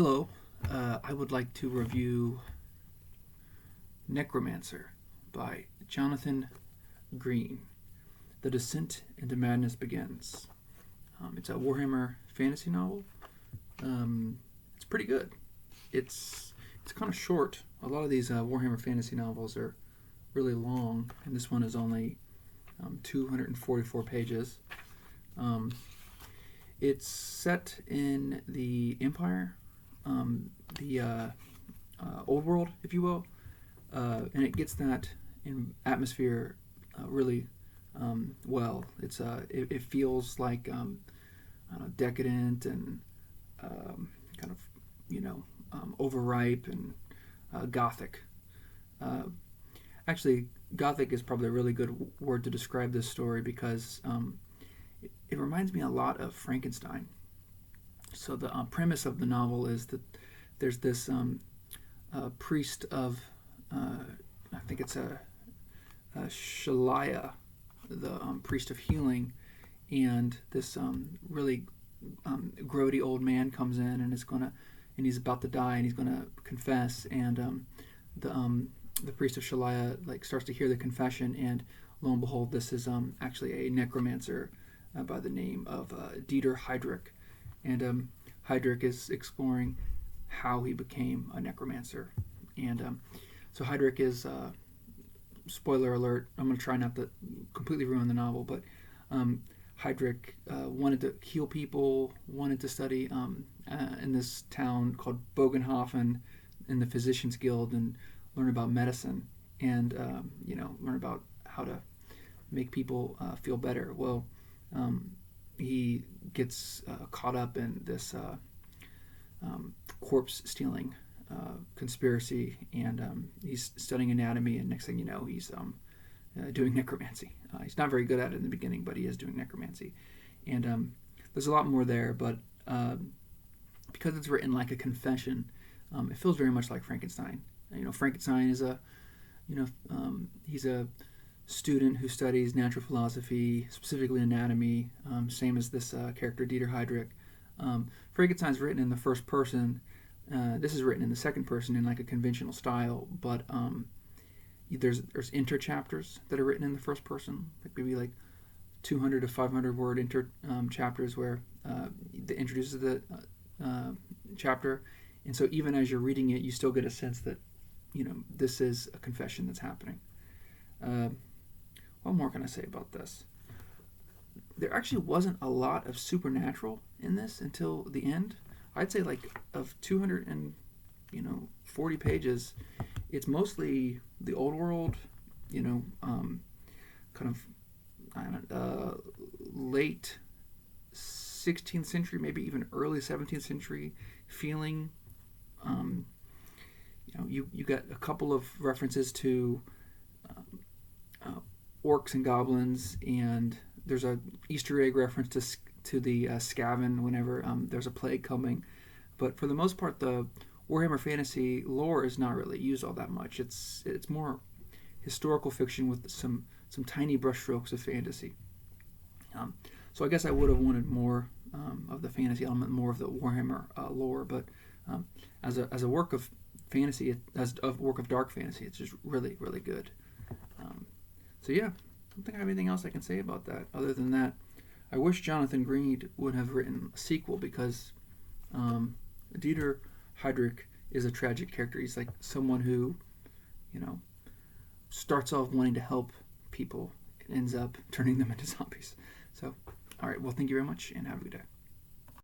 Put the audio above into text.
Hello, I would like to review Necromancer by Jonathan Green. The Descent into Madness begins. It's a Warhammer fantasy novel. It's pretty good. It's kind of short. A lot of these Warhammer fantasy novels are really long, and this one is only 244 pages. It's set in the Empire, the old world, if you will, and it gets that in atmosphere really well. It feels like decadent and kind of overripe and gothic. Actually, gothic is probably a really good word to describe this story because it reminds me a lot of Frankenstein. So the premise of the novel is that there's this priest of, I think it's a Shalaya, the priest of healing, and this really grody old man comes in and he's about to die and he's gonna confess, and the priest of Shalaya starts to hear the confession, and lo and behold, this is actually a necromancer by the name of Dieter Heydrich. And Heydrich is exploring how he became a necromancer. And so Heydrich is, spoiler alert, I'm going to try not to completely ruin the novel, but Heydrich wanted to heal people, wanted to study in this town called Bogenhofen in the Physicians Guild and learn about medicine and learn about how to make people feel better. Well, he gets caught up in this corpse stealing conspiracy, and he's studying anatomy, and next thing you know, he's doing necromancy. He's not very good at it in the beginning, but he is doing necromancy. And there's a lot more there, but because it's written like a confession, it feels very much like Frankenstein. Frankenstein is he's a student who studies natural philosophy, specifically anatomy, same as this character Dieter Heydrich. Frankenstein's written in the first person. This is written in the second person in like a conventional style, but there's chapters that are written in the first person, like maybe like 200 to 500 word chapters where that introduces the chapter, and so even as you're reading it, you still get a sense that this is a confession that's happening. What more can I say about this? There actually wasn't a lot of supernatural in this until the end. I'd say like of 240 pages, it's mostly the old world, kind of late 16th century, maybe even early 17th century feeling. You got a couple of references to orcs and goblins, and there's a Easter egg reference to the Skaven whenever there's a plague coming. But for the most part, the Warhammer Fantasy lore is not really used all that much. It's more historical fiction with some tiny brushstrokes of fantasy. So I guess I would have wanted more of the fantasy element, more of the Warhammer lore. But as a work of fantasy, as a work of dark fantasy, it's just really, really good. So yeah, I don't think I have anything else I can say about that. Other than that, I wish Jonathan Green would have written a sequel, because Dieter Heydrich is a tragic character. He's like someone who, starts off wanting to help people and ends up turning them into zombies. So, all right, well, thank you very much, and have a good day.